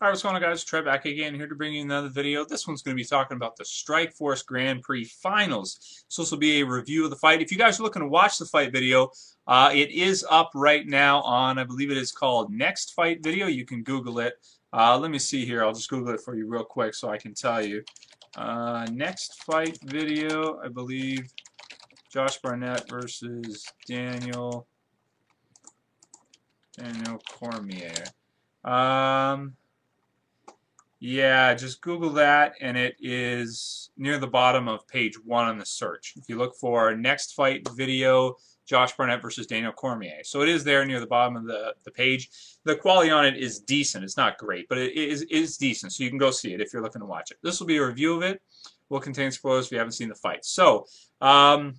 Alright, what's going on, guys? Trey back again, here to bring you another video. This one's going to be talking about the Strikeforce Grand Prix Finals. So this will be a review of the fight. If you guys are looking to watch the fight video, it is up right now on, I believe it is called Next Fight Video. You can Google it. Let me see here. I'll just Google it for you real quick so I can tell you. Next Fight Video, I believe, Josh Barnett versus Daniel Cormier. Yeah, just Google that, and it is near the bottom of page 1 on the search. If you look for Next Fight Video, Josh Barnett versus Daniel Cormier. So it is there near the bottom of the page. The quality on it is decent. It's not great, but it is decent, so you can go see it if you're looking to watch it. This will be a review of it. Will contain spoilers if you haven't seen the fight. So, I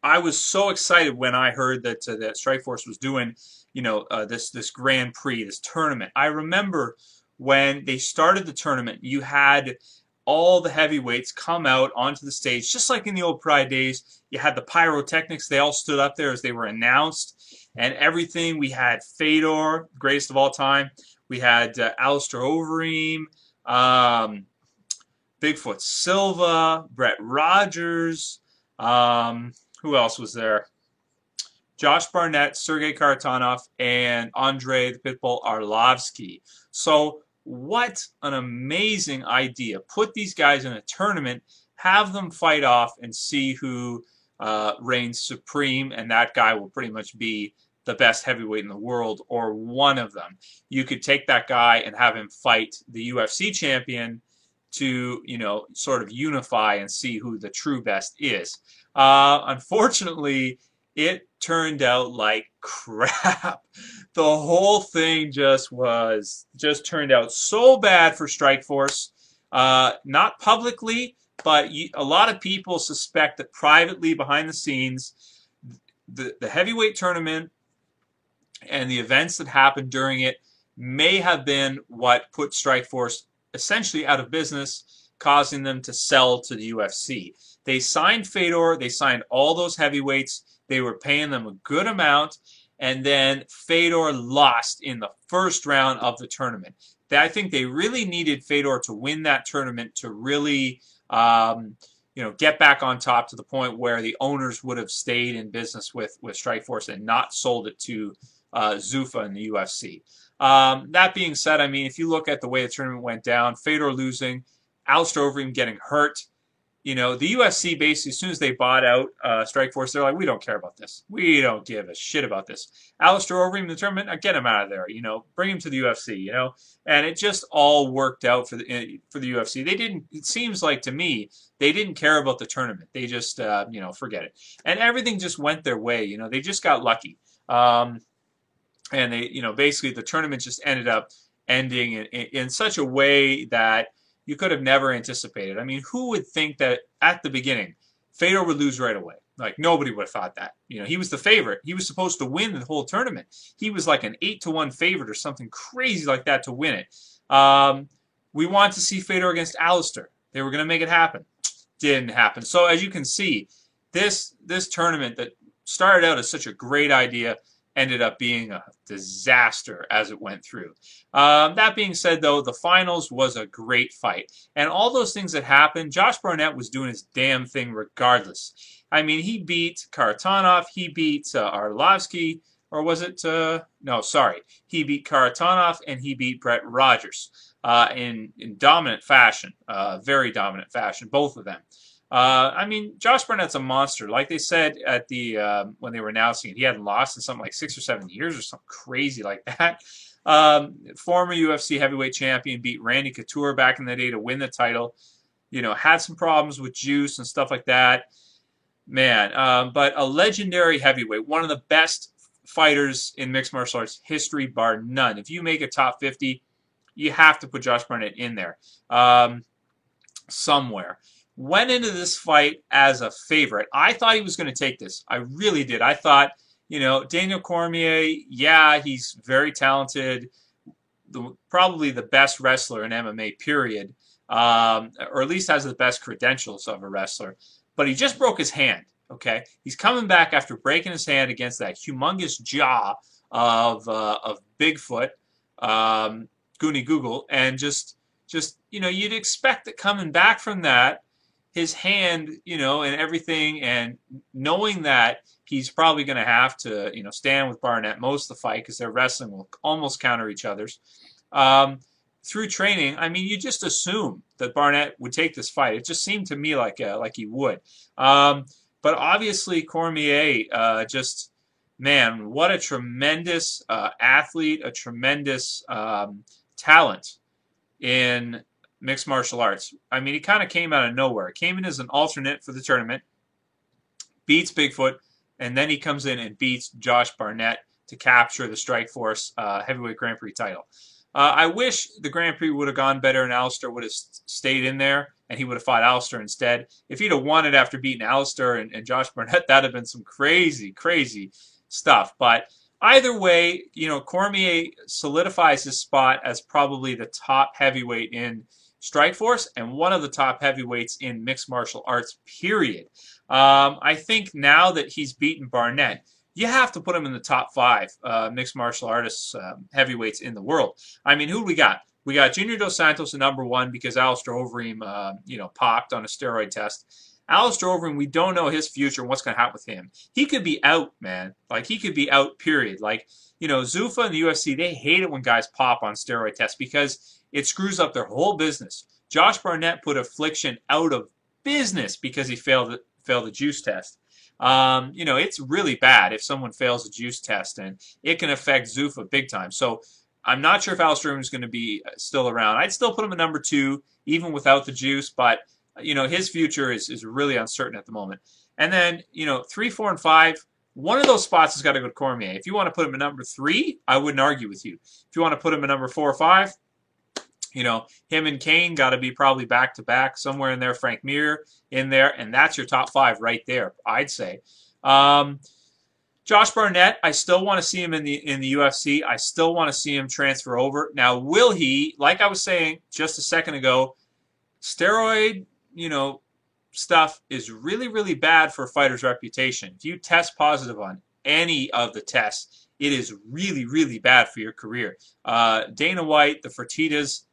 was so excited when I heard that that Strikeforce was doing, this Grand Prix, this tournament. I remember when they started the tournament, you had all the heavyweights come out onto the stage, just like in the old Pride days. You had the pyrotechnics. They all stood up there as they were announced and everything. We had Fedor, greatest of all time. We had Alistair Overeem, Bigfoot Silva, Brett Rogers. Who else was there? Josh Barnett, Sergey Kharitonov, and Andrei the Pitbull Arlovsky. So what an amazing idea. Put these guys in a tournament, have them fight off, and see who reigns supreme, and that guy will pretty much be the best heavyweight in the world, or one of them. You could take that guy and have him fight the UFC champion to, sort of unify and see who the true best is. Unfortunately, it turned out like crap. The whole thing just turned out so bad for Strikeforce. Not publicly, but a lot of people suspect that privately, behind the scenes, the heavyweight tournament and the events that happened during it may have been what put Strikeforce essentially out of business, causing them to sell to the UFC. They signed Fedor, they signed all those heavyweights, they were paying them a good amount, and then Fedor lost in the first round of the tournament. I think they really needed Fedor to win that tournament to really get back on top, to the point where the owners would have stayed in business with Strikeforce and not sold it to Zuffa in the UFC. That being said, I mean, if you look at the way the tournament went down, Fedor losing, Alistair Overeem getting hurt, the UFC basically, as soon as they bought out Strikeforce, they're like, we don't care about this. We don't give a shit about this. Alistair Overeem in the tournament, get him out of there. Bring him to the UFC. And it just all worked out for the UFC. They didn't. It seems like to me they didn't care about the tournament. They just forget it, and everything just went their way. They just got lucky. And they, basically the tournament just ended up ending in such a way that you could have never anticipated. I mean, who would think that at the beginning Fedor would lose right away? Like, nobody would have thought that. He was the favorite. He was supposed to win the whole tournament. He was like an 8-1 favorite or something crazy like that to win it. We wanted to see Fedor against Alistair. They were going to make it happen. Didn't happen. So as you can see, this tournament that started out as such a great idea ended up being a disaster as it went through. That being said, though, the finals was a great fight. And all those things that happened, Josh Barnett was doing his damn thing regardless. I mean, he beat Kharitonov, he beat Arlovsky, or was it? No, sorry. He beat Kharitonov and he beat Brett Rogers in dominant fashion, very dominant fashion, both of them. I mean, Josh Barnett's a monster. Like they said at the when they were announcing it, he hadn't lost in something like 6 or 7 years or something crazy like that. Former UFC heavyweight champion, beat Randy Couture back in the day to win the title. Had some problems with juice and stuff like that. Man, but a legendary heavyweight, one of the best fighters in mixed martial arts history, bar none. If you make a top 50, you have to put Josh Barnett in there somewhere. Went into this fight as a favorite. I thought he was going to take this. I really did. I thought, Daniel Cormier, yeah, he's very talented, probably the best wrestler in MMA, period, or at least has the best credentials of a wrestler. But he just broke his hand, okay? He's coming back after breaking his hand against that humongous jaw of Bigfoot. Goonie Google, and you'd expect that coming back from that, his hand, and everything, and knowing that he's probably going to have to, stand with Barnett most of the fight because their wrestling will almost counter each other's. Um, Through training, I mean, you just assume that Barnett would take this fight. It just seemed to me like he would. But obviously, Cormier, man, what a tremendous athlete, a tremendous talent in mixed martial arts. I mean, he kind of came out of nowhere. Came in as an alternate for the tournament, beats Bigfoot, and then he comes in and beats Josh Barnett to capture the Strikeforce heavyweight Grand Prix title. I wish the Grand Prix would have gone better and Alistair would have stayed in there and he would have fought Alistair instead. If he'd have won it after beating Alistair and Josh Barnett, that would have been some crazy, crazy stuff. But either way, Cormier solidifies his spot as probably the top heavyweight in Strikeforce and one of the top heavyweights in mixed martial arts, period. I think now that he's beaten Barnett, you have to put him in the top 5 mixed martial artists heavyweights in the world. I mean, who do we got? We got Junior Dos Santos at number 1 because Alistair Overeem, popped on a steroid test. Alistair Overeem, we don't know his future and what's going to happen with him. He could be out, man. Like, he could be out, period. Like, Zuffa and the UFC, they hate it when guys pop on steroid tests because it screws up their whole business. Josh Barnett put Affliction out of business because he failed the juice test. It's really bad if someone fails a juice test, and it can affect Zuffa big time. So I'm not sure if Alistair is going to be still around. I'd still put him at number 2, even without the juice, but his future is really uncertain at the moment. And then 3, 4, and 5. One of those spots has got to go to Cormier. If you want to put him at number 3, I wouldn't argue with you. If you want to put him at number 4 or 5, him and Kane got to be probably back-to-back, somewhere in there, Frank Mir in there, and that's your top 5 right there, I'd say. Josh Barnett, I still want to see him in the UFC. I still want to see him transfer over. Now, will he, like I was saying just a second ago, steroid, stuff is really, really bad for a fighter's reputation. If you test positive on any of the tests, it is really, really bad for your career. Dana White, the Fertittas,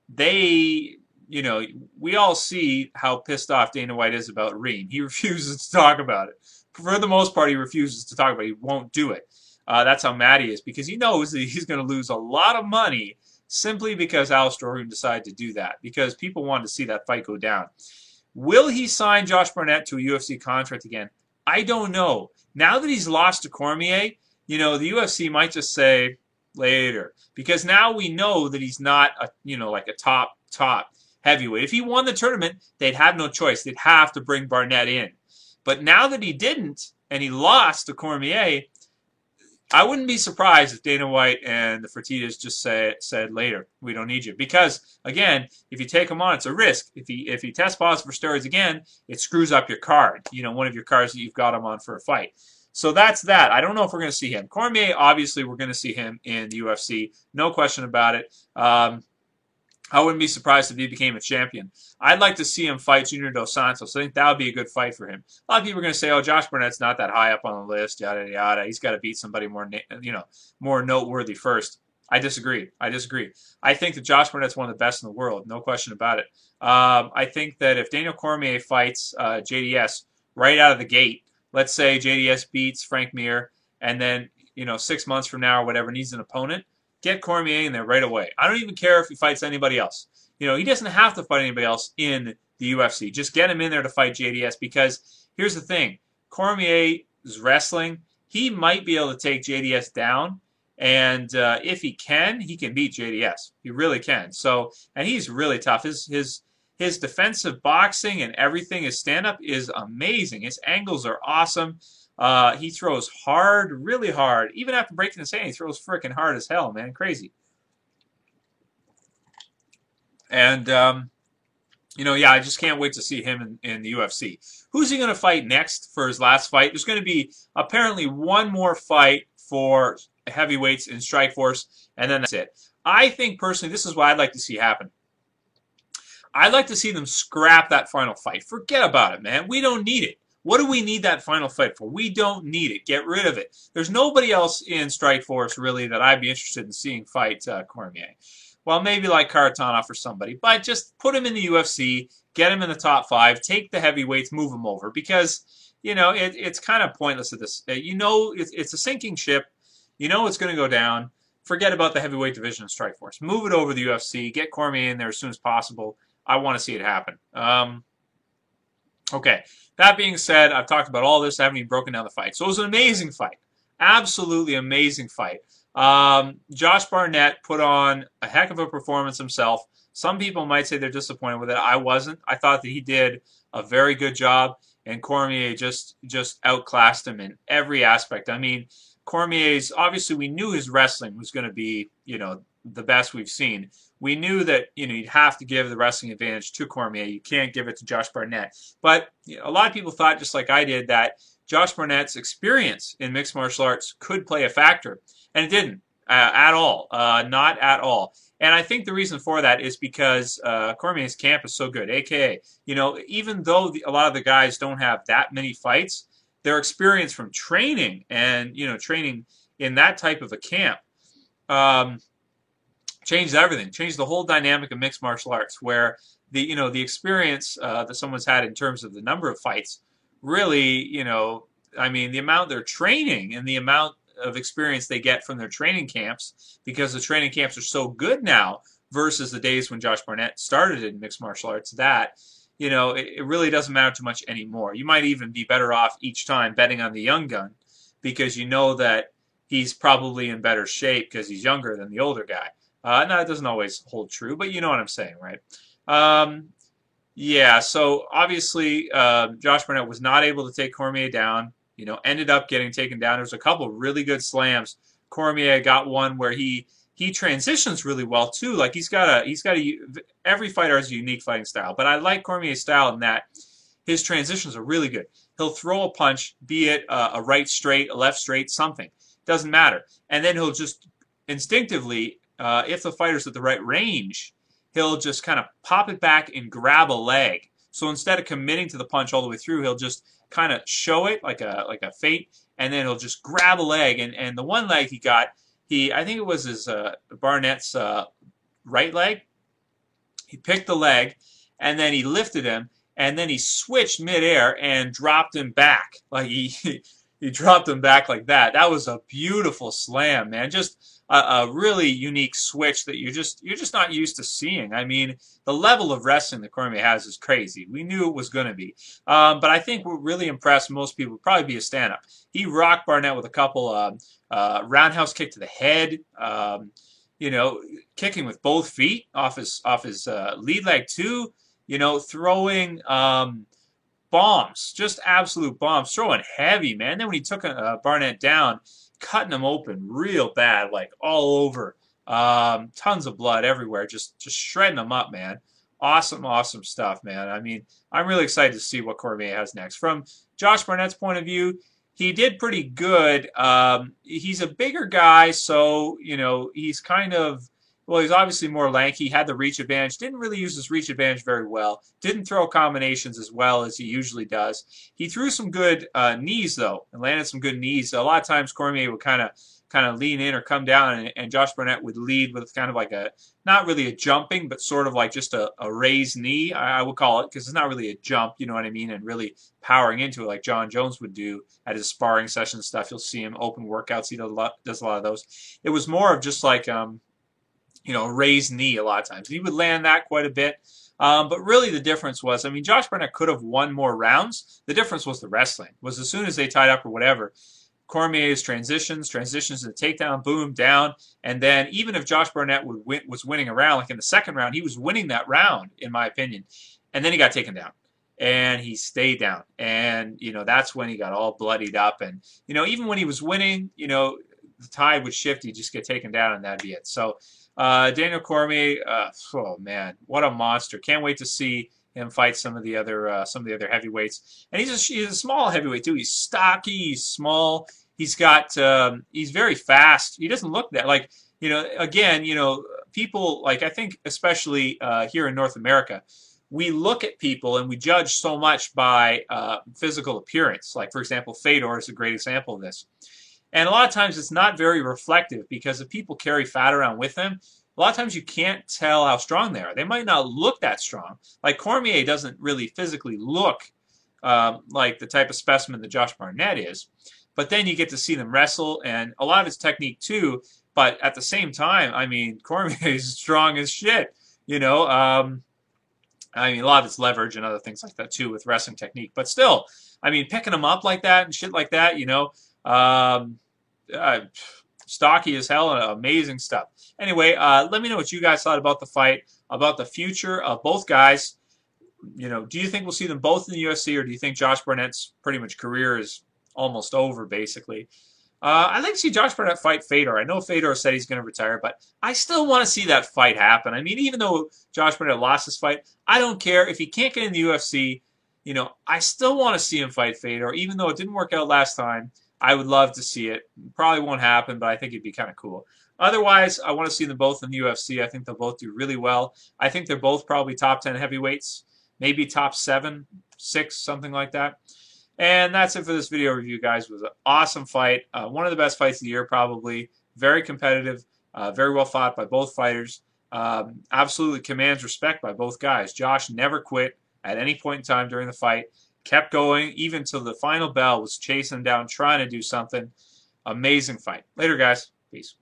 we all see how pissed off Dana White is about Reem. He refuses to talk about it. For the most part, he refuses to talk about it. He won't do it. That's how mad he is because he knows that he's going to lose a lot of money simply because Alistair Overeem decided to do that because people wanted to see that fight go down. Will he sign Josh Barnett to a UFC contract again? I don't know. Now that he's lost to Cormier, the UFC might just say later because now we know that he's not a top heavyweight. If he won the tournament, they'd have no choice. They'd have to bring Barnett in. But now that he didn't and he lost to Cormier, I wouldn't be surprised if Dana White and the Fertittas just said later, we don't need you. Because, again, if you take him on, it's a risk. If he tests positive for steroids again, it screws up your card, one of your cards that you've got him on for a fight. So that's that. I don't know if we're going to see him. Cormier, obviously, we're going to see him in the UFC. No question about it. I wouldn't be surprised if he became a champion. I'd like to see him fight Junior Dos Santos. I think that would be a good fight for him. A lot of people are going to say, "Oh, Josh Barnett's not that high up on the list, yada yada. He's got to beat somebody more noteworthy first." I disagree. I think that Josh Barnett's one of the best in the world, no question about it. I think that if Daniel Cormier fights JDS right out of the gate, let's say JDS beats Frank Mir, and then 6 months from now or whatever needs an opponent. Get Cormier in there right away. I don't even care if he fights anybody else. He doesn't have to fight anybody else in the UFC. Just get him in there to fight JDS because here's the thing. Cormier's wrestling, he might be able to take JDS down, and if he can beat JDS. He really can. So, and he's really tough. His defensive boxing and everything, his stand-up is amazing. His angles are awesome. He throws hard, really hard. Even after breaking his hand, he throws freaking hard as hell, man. Crazy. And, I just can't wait to see him in the UFC. Who's he going to fight next for his last fight? There's going to be apparently one more fight for heavyweights in Strikeforce, and then that's it. I think, personally, this is what I'd like to see happen. I'd like to see them scrap that final fight. Forget about it, man. We don't need it. What do we need that final fight for? We don't need it. Get rid of it. There's nobody else in Strikeforce really that I'd be interested in seeing fight Cormier. Well, maybe like Kharitonov or somebody, but just put him in the UFC, get him in the top 5, take the heavyweights, move him over, because it's kind of pointless at this. It's a sinking ship. You know it's going to go down. Forget about the heavyweight division of Strikeforce. Move it over to the UFC. Get Cormier in there as soon as possible. I want to see it happen. Okay. That being said, I've talked about all this. I haven't even broken down the fight. So it was an amazing fight. Absolutely amazing fight. Josh Barnett put on a heck of a performance himself. Some people might say they're disappointed with it. I wasn't. I thought that he did a very good job, and Cormier just outclassed him in every aspect. I mean, Cormier's, obviously we knew his wrestling was going to be, the best we've seen. We knew that, you'd have to give the wrestling advantage to Cormier. You can't give it to Josh Barnett. But a lot of people thought, just like I did, that Josh Barnett's experience in mixed martial arts could play a factor. And it didn't at all. Not at all. And I think the reason for that is because Cormier's camp is so good. AKA, even though a lot of the guys don't have that many fights, their experience from training and, training in that type of a camp changed everything. Changed the whole dynamic of mixed martial arts, where the experience that someone's had in terms of the number of fights really, I mean, the amount they're training and the amount of experience they get from their training camps, because the training camps are so good now versus the days when Josh Barnett started in mixed martial arts, that it really doesn't matter too much anymore. You might even be better off each time betting on the young gun, because you know that he's probably in better shape because he's younger than the older guy. Now, it doesn't always hold true, but you know what I'm saying, right? Yeah, so obviously Josh Barnett was not able to take Cormier down. Ended up getting taken down. There was a couple really good slams. Cormier got one where he transitions really well too. Like every fighter has a unique fighting style, but I like Cormier's style in that his transitions are really good. He'll throw a punch, be it a right straight, a left straight, something. Doesn't matter. And then he'll just instinctively, if the fighter's at the right range, he'll just kind of pop it back and grab a leg. So instead of committing to the punch all the way through, he'll just kind of show it like a feint, and then he'll just grab a leg. And the one leg he got, I think it was his Barnett's right leg. He picked the leg, and then he lifted him, and then he switched midair and dropped him back. Like he dropped him back like that. That was a beautiful slam, man. Just a really unique switch that you're just not used to seeing. I mean, the level of wrestling that Cormier has is crazy. We knew it was going to be. But I think what really impressed most people would probably be a stand-up. He rocked Barnett with a couple roundhouse kick to the head, kicking with both feet off his lead leg too, throwing bombs, just absolute bombs, throwing heavy, man. Then when he took Barnett down, cutting him open real bad, like all over, tons of blood everywhere, just shredding him up, man. Awesome stuff, man. I mean, I'm really excited to see what Cormier has next. From Josh Barnett's point of view, he did pretty good. He's a bigger guy, so he's kind of, well, he's obviously more lanky, had the reach advantage, didn't really use his reach advantage very well, didn't throw combinations as well as he usually does. He threw some good knees, though, and landed some good knees. A lot of times Cormier would kind of lean in or come down, and Josh Barnett would lead with kind of like not really a jumping, but sort of like just a raised knee, I would call it, because it's not really a jump, you know what I mean, and really powering into it like John Jones would do at his sparring session stuff. You'll see him open workouts. He does a lot of those. It was more of just like raised knee a lot of times. He would land that quite a bit. But really the difference was, I mean, Josh Barnett could have won more rounds. The difference was the wrestling. Was as soon as they tied up or whatever, Cormier's transitions to the takedown, boom, down. And then even if Josh Barnett was winning a round, like in the second round, he was winning that round, in my opinion. And then he got taken down. And he stayed down. And, that's when he got all bloodied up. And, even when he was winning, the tide would shift. He'd just get taken down, and that'd be it. So, Daniel Cormier, oh man, what a monster! Can't wait to see him fight some of the other heavyweights. And he's a small heavyweight too. He's stocky, he's small. He's very fast. He doesn't look that like again, people like I think especially here in North America, we look at people and we judge so much by physical appearance. Like, for example, Fedor is a great example of this. And a lot of times it's not very reflective because if people carry fat around with them, a lot of times you can't tell how strong they are. They might not look that strong. Like Cormier doesn't really physically look like the type of specimen that Josh Barnett is. But then you get to see them wrestle, and a lot of it's technique too. But at the same time, I mean, Cormier is strong as shit. You know, I mean, a lot of it's leverage and other things like that too with wrestling technique. But still, I mean, picking them up like that and shit like that, you know, stocky as hell and amazing stuff. Anyway, let me know what you guys thought about the fight, about the future of both guys. You know, do you think we'll see them both in the UFC, or do you think Josh Barnett's pretty much career is almost over, basically? I'd like to see Josh Barnett fight Fedor. I know Fedor said he's going to retire, but I still want to see that fight happen. I mean, even though Josh Barnett lost his fight, I don't care. If he can't get in the UFC, you know, I still want to see him fight Fedor, even though it didn't work out last time. I would love to see it. Probably won't happen, but I think it'd be kind of cool. Otherwise, I want to see them both in the UFC. I think they'll both do really well. I think they're both probably top 10 heavyweights, maybe top 7, 6, something like that. And that's it for this video review, guys. It was an awesome fight. One of the best fights of the year, probably. Very competitive, very well fought by both fighters. Absolutely commands respect by both guys. Josh never quit at any point in time during the fight. Kept going, even till the final bell, was chasing him down, trying to do something. Amazing fight. Later, guys. Peace.